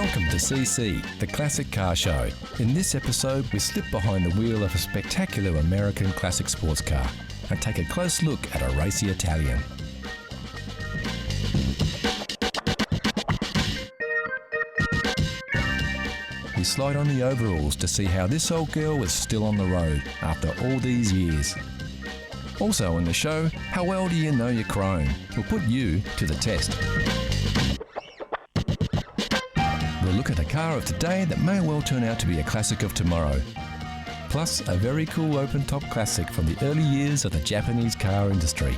Welcome to CC, the Classic Car Show. In this episode, we slip behind the wheel of a spectacular American classic sports car and take a close look at a racy Italian. We slide on the overalls to see how this old girl is still on the road after all these years. Also on the show, how well do you know your chrome? We'll put you to the test. We'll look at a car of today that may well turn out to be a classic of tomorrow. Plus, a very cool open-top classic from the early years of the Japanese car industry.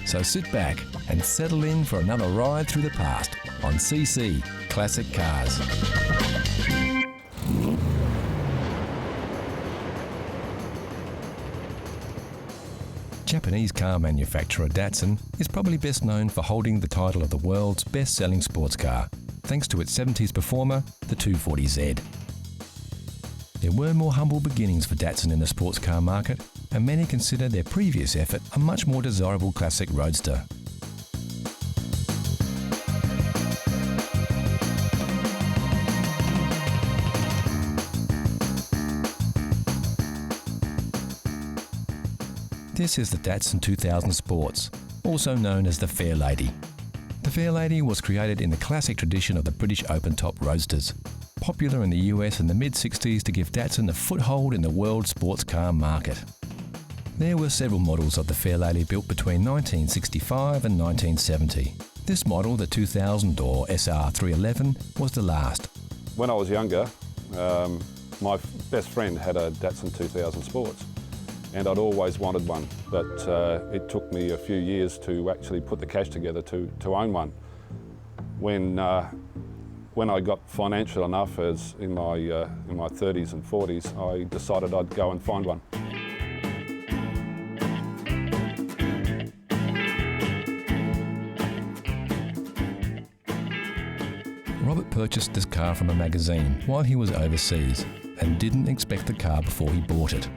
So sit back and settle in for another ride through the past on CC Classic Cars. Japanese car manufacturer Datsun is probably best known for holding the title of the world's best-selling sports car, thanks to its 70s performer, the 240Z. There were more humble beginnings for Datsun in the sports car market, and many consider their previous effort a much more desirable classic roadster. This is the Datsun 2000 Sports, also known as the Fairlady. The Fairlady was created in the classic tradition of the British open-top roadsters, popular in the US in the mid-60s to give Datsun a foothold in the world sports car market. There were several models of the Fairlady built between 1965 and 1970. This model, the 2000 or SR311, was the last. When I was younger, my best friend had a Datsun 2000 Sports. And I'd always wanted one, but it took me a few years to actually put the cash together to own one. When I got financial enough, as in my 30s and 40s, I decided I'd go and find one. Robert purchased this car from a magazine while he was overseas and didn't expect the car before he bought it.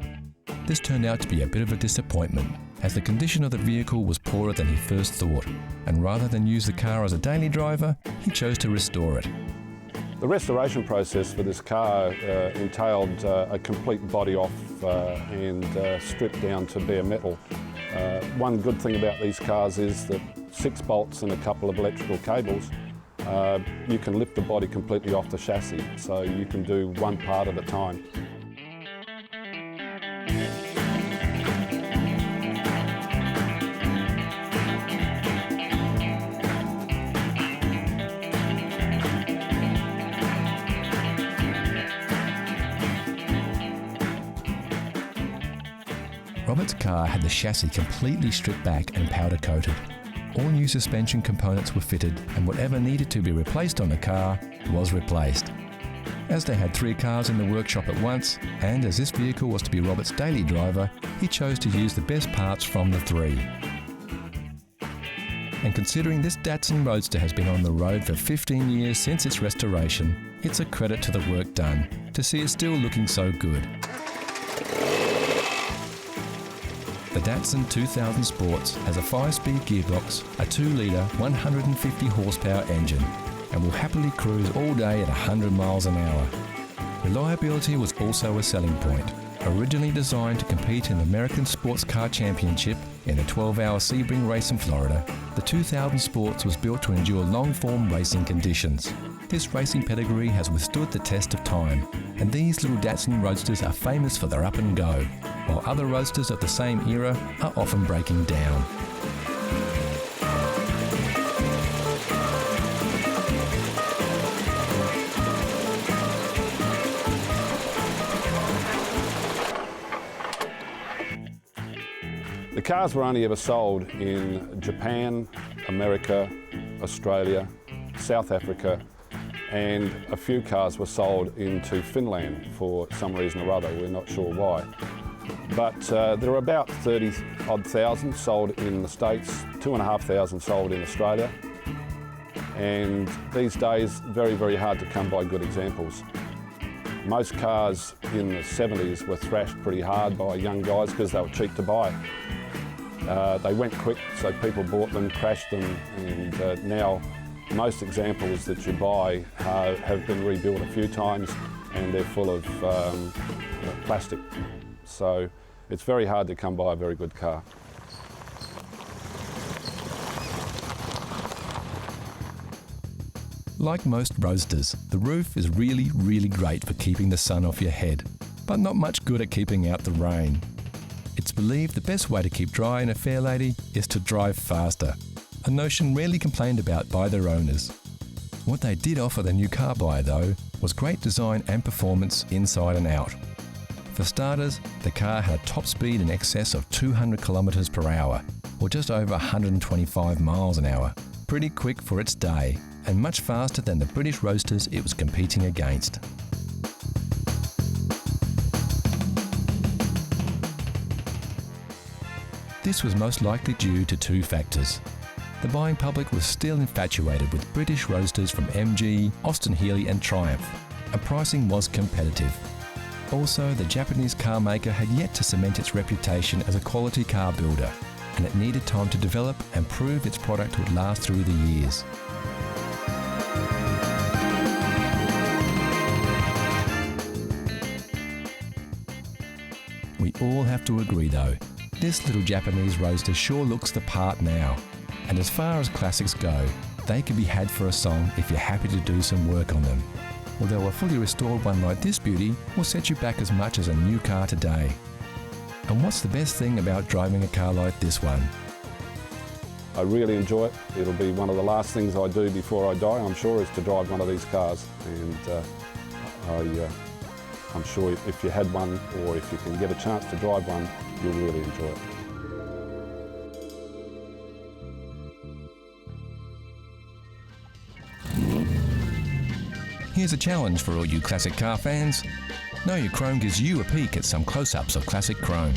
This turned out to be a bit of a disappointment, as the condition of the vehicle was poorer than he first thought, and rather than use the car as a daily driver, he chose to restore it. The restoration process for this car entailed a complete body off and stripped down to bare metal. One good thing about these cars is that 6 bolts and a couple of electrical cables, you can lift the body completely off the chassis, so you can do one part at a time. Robert's car had the chassis completely stripped back and powder coated. All new suspension components were fitted, and whatever needed to be replaced on the car was replaced. As they had 3 cars in the workshop at once, and as this vehicle was to be Robert's daily driver, he chose to use the best parts from the 3. And considering this Datsun Roadster has been on the road for 15 years since its restoration, it's a credit to the work done to see it still looking so good. The Datsun 2000 Sports has a 5-speed gearbox, a 2-litre, 150 horsepower engine, and will happily cruise all day at 100 miles an hour. Reliability was also a selling point. Originally designed to compete in the American Sports Car Championship in a 12-hour Sebring race in Florida, the 2000 Sports was built to endure long-form racing conditions. This racing pedigree has withstood the test of time, and these little Datsun Roadsters are famous for their up and go, while other roadsters of the same era are often breaking down. The cars were only ever sold in Japan, America, Australia, South Africa, and a few cars were sold into Finland for some reason or other. We're not sure why. But there are about 30-odd thousand sold in the States, 2,500 sold in Australia. And these days, very, very hard to come by good examples. Most cars in the 70s were thrashed pretty hard by young guys because they were cheap to buy. They went quick, so people bought them, crashed them, and now most examples that you buy have been rebuilt a few times, and they're full of plastic. So it's very hard to come by a very good car. Like most roadsters, the roof is really great for keeping the sun off your head, but not much good at keeping out the rain. It's believed the best way to keep dry in a Fairlady is to drive faster, a notion rarely complained about by their owners. What they did offer the new car buyer though was great design and performance inside and out. For starters, the car had a top speed in excess of 200 kilometres per hour, or just over 125 miles an hour. Pretty quick for its day, and much faster than the British roadsters it was competing against. This was most likely due to two factors. The buying public was still infatuated with British roadsters from MG, Austin Healey and Triumph, and pricing was competitive. Also, the Japanese car maker had yet to cement its reputation as a quality car builder, and it needed time to develop and prove its product would last through the years. We all have to agree though, this little Japanese roadster sure looks the part now. And as far as classics go, they can be had for a song if you're happy to do some work on them. Although a fully restored one like this beauty will set you back as much as a new car today. And what's the best thing about driving a car like this one? I really enjoy it. It'll be one of the last things I do before I die, I'm sure, is to drive one of these cars. And I'm sure if you had one, or if you can get a chance to drive one, you'll really enjoy it. Here's a challenge for all you classic car fans. Know Your Chrome gives you a peek at some close-ups of classic chrome.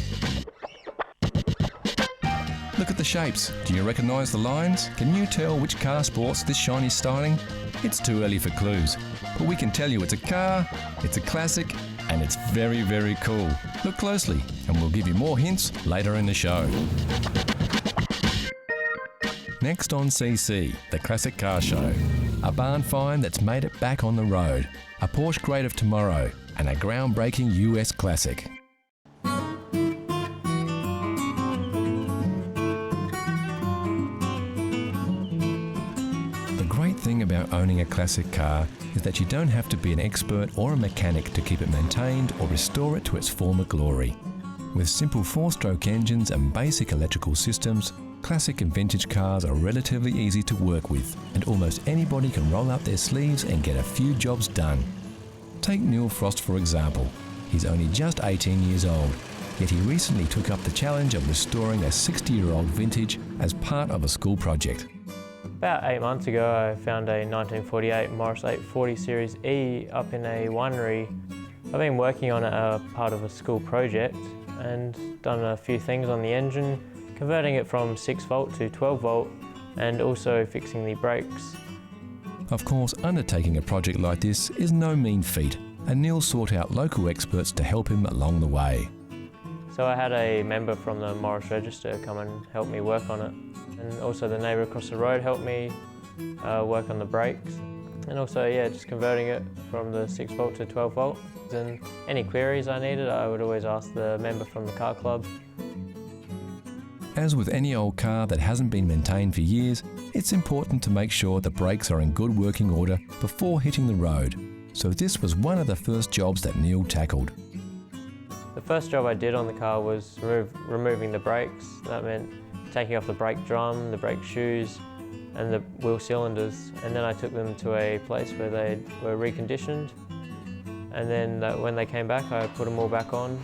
Look at the shapes. Do you recognise the lines? Can you tell which car sports this shiny styling? It's too early for clues, but we can tell you it's a car, it's a classic, and it's very cool. Look closely, and we'll give you more hints later in the show. Next on CC, the Classic Car Show. A barn find that's made it back on the road. A Porsche great of tomorrow, and a groundbreaking US classic. The great thing about owning a classic car is that you don't have to be an expert or a mechanic to keep it maintained or restore it to its former glory. With simple 4-stroke engines and basic electrical systems, classic and vintage cars are relatively easy to work with, and almost anybody can roll up their sleeves and get a few jobs done. Take Neil Frost for example. He's only just 18 years old, yet he recently took up the challenge of restoring a 60-year-old vintage as part of a school project. About 8 months ago, I found a 1948 Morris 840 Series E up in a winery. I've been working on it as part of a school project and done a few things on the engine, converting it from 6 volt to 12 volt and also fixing the brakes. Of course, undertaking a project like this is no mean feat, and Neil sought out local experts to help him along the way. So I had a member from the Morris Register come and help me work on it. And also the neighbour across the road helped me work on the brakes. And also, just converting it from the 6 volt to 12 volt. And any queries I needed, I would always ask the member from the car club. As with any old car that hasn't been maintained for years, it's important to make sure the brakes are in good working order before hitting the road. So this was one of the first jobs that Neil tackled. The first job I did on the car was removing the brakes. That meant taking off the brake drum, the brake shoes, and the wheel cylinders. And then I took them to a place where they were reconditioned. And then when they came back, I put them all back on.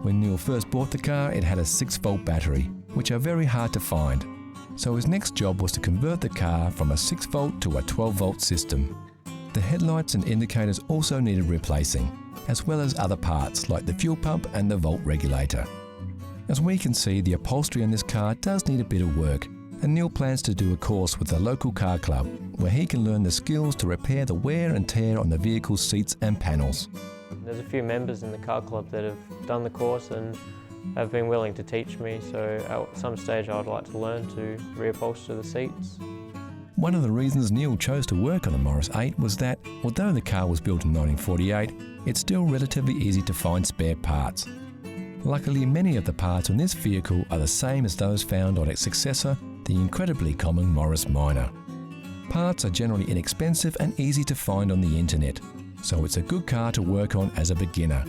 When Neil first bought the car, it had a 6-volt battery, which are very hard to find. So his next job was to convert the car from a 6-volt to a 12-volt system. The headlights and indicators also needed replacing, as well as other parts like the fuel pump and the volt regulator. As we can see, the upholstery in this car does need a bit of work, and Neil plans to do a course with the local car club where he can learn the skills to repair the wear and tear on the vehicle's seats and panels. There's a few members in the car club that have done the course and have been willing to teach me, so at some stage I'd like to learn to reupholster the seats. One of the reasons Neil chose to work on a Morris 8 was that, although the car was built in 1948, it's still relatively easy to find spare parts. Luckily, many of the parts on this vehicle are the same as those found on its successor, the incredibly common Morris Minor. Parts are generally inexpensive and easy to find on the internet, so it's a good car to work on as a beginner.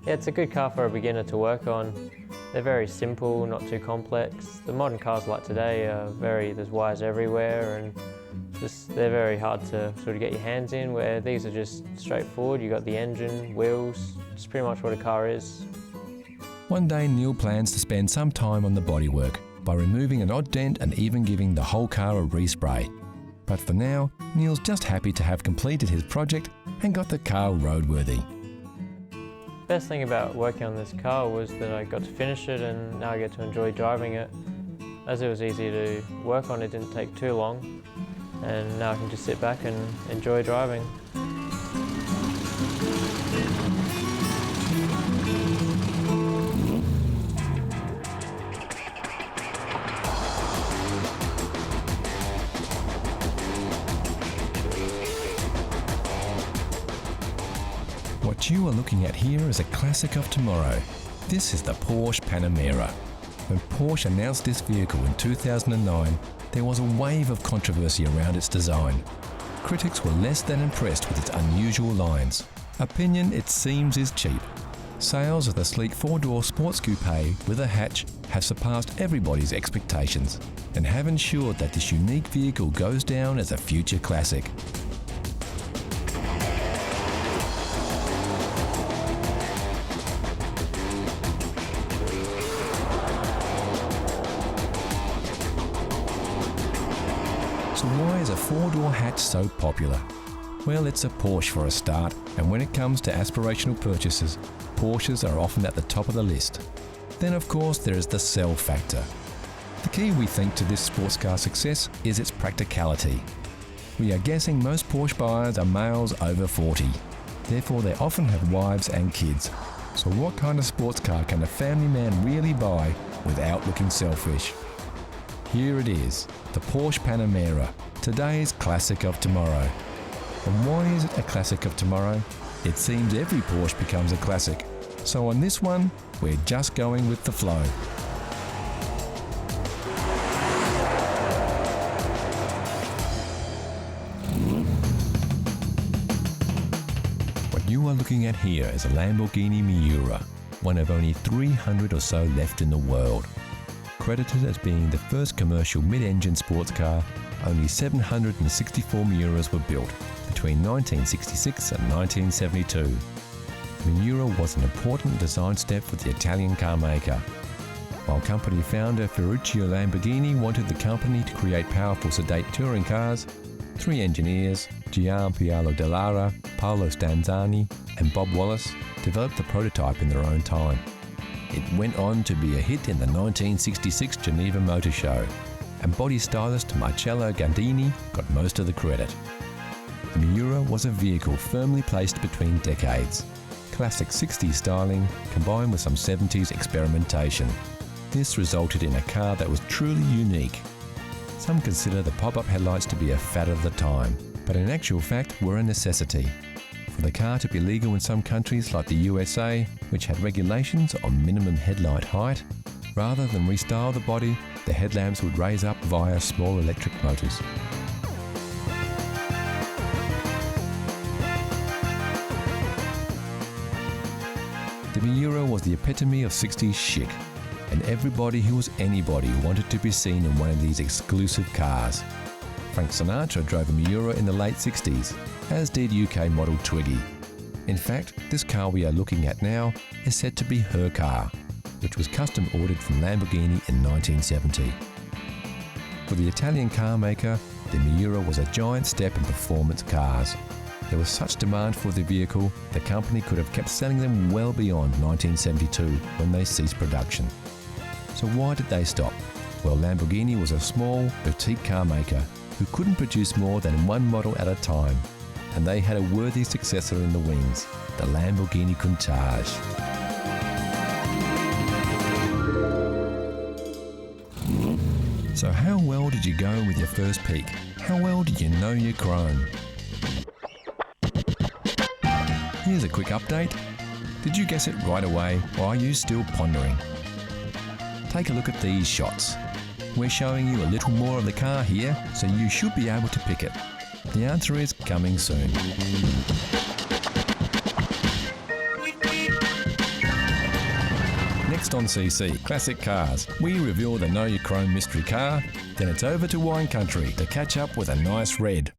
Yeah, it's a good car for a beginner to work on. They're very simple, not too complex. The modern cars like today are there's wires everywhere and they're very hard to sort of get your hands in, where these are just straightforward. You've got the engine, wheels, just pretty much what a car is. One day Neil plans to spend some time on the bodywork by removing an odd dent and even giving the whole car a respray. But for now, Neil's just happy to have completed his project and got the car roadworthy. Best thing about working on this car was that I got to finish it and now I get to enjoy driving it. As it was easy to work on, it didn't take too long, and now I can just sit back and enjoy driving. What you are looking at here is a classic of tomorrow. This is the Porsche Panamera. When Porsche announced this vehicle in 2009, there was a wave of controversy around its design. Critics were less than impressed with its unusual lines. Opinion, it seems, is cheap. Sales of the sleek four-door sports coupe with a hatch have surpassed everybody's expectations and have ensured that this unique vehicle goes down as a future classic. So why is a four-door hatch so popular? Well, it's a Porsche for a start, and when it comes to aspirational purchases, Porsches are often at the top of the list. Then of course there is the sell factor. The key, we think, to this sports car success is its practicality. We are guessing most Porsche buyers are males over 40. Therefore they often have wives and kids. So what kind of sports car can a family man really buy without looking selfish? Here it is, the Porsche Panamera, today's classic of tomorrow. And why is it a classic of tomorrow? It seems every Porsche becomes a classic. So on this one, we're just going with the flow. What you are looking at here is a Lamborghini Miura, one of only 300 or so left in the world. Credited as being the first commercial mid-engine sports car, only 764 Miuras were built between 1966 and 1972. Miura was an important design step for the Italian car maker. While company founder Ferruccio Lamborghini wanted the company to create powerful, sedate touring cars, three engineers, Gianpaolo Dallara, Paolo Stanzani and Bob Wallace, developed the prototype in their own time. It went on to be a hit in the 1966 Geneva Motor Show, and body stylist Marcello Gandini got most of the credit. The Miura was a vehicle firmly placed between decades. Classic 60s styling combined with some 70s experimentation. This resulted in a car that was truly unique. Some consider the pop-up headlights to be a fad of the time, but in actual fact were a necessity. For the car to be legal in some countries like the USA, which had regulations on minimum headlight height, rather than restyle the body, the headlamps would raise up via small electric motors. The Miura was the epitome of 60s chic, and everybody who was anybody wanted to be seen in one of these exclusive cars. Frank Sinatra drove a Miura in the late 60s, as did UK model Twiggy. In fact, this car we are looking at now is said to be her car, which was custom ordered from Lamborghini in 1970. For the Italian car maker, the Miura was a giant step in performance cars. There was such demand for the vehicle, the company could have kept selling them well beyond 1972 when they ceased production. So why did they stop? Well, Lamborghini was a small, boutique car maker who couldn't produce more than one model at a time, and they had a worthy successor in the wings, the Lamborghini Countach. So how well did you go with your first peek? How well did you know your chrome? Here's a quick update. Did you guess it right away, or are you still pondering? Take a look at these shots. We're showing you a little more of the car here, so you should be able to pick it. The answer is coming soon. Next on CC Classic Cars, we reveal the Know Your Chrome mystery car, then it's over to wine country to catch up with a nice red.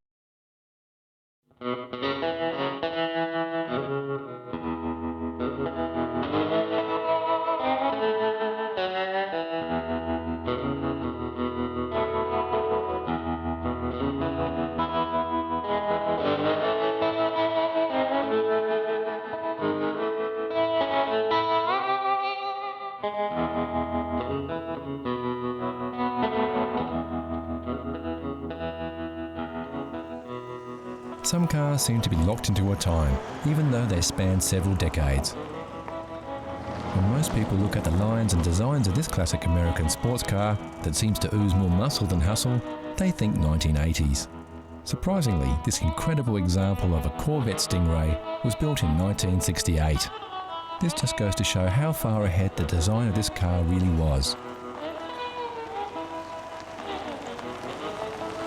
Some cars seem to be locked into a time, even though they span several decades. When most people look at the lines and designs of this classic American sports car that seems to ooze more muscle than hustle, they think 1980s. Surprisingly, this incredible example of a Corvette Stingray was built in 1968. This just goes to show how far ahead the design of this car really was.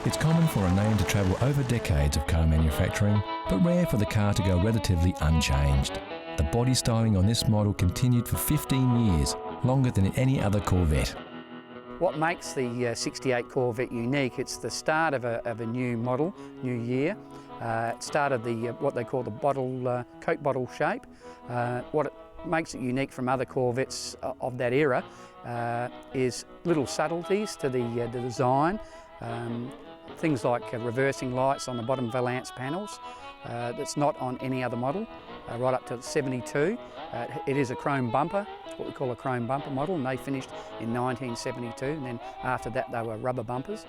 It's common for a name to travel over decades of car manufacturing, but rare for the car to go relatively unchanged. The body styling on this model continued for 15 years, longer than any other Corvette. What makes the 68 Corvette unique, it's the start of a new model, new year. It started what they call the Coke bottle shape. What it makes it unique from other Corvettes of that era is little subtleties to the design. Things like reversing lights on the bottom valance panels that's not on any other model, right up to 72. It is a chrome bumper, what we call a chrome bumper model, and they finished in 1972, and then after that they were rubber bumpers.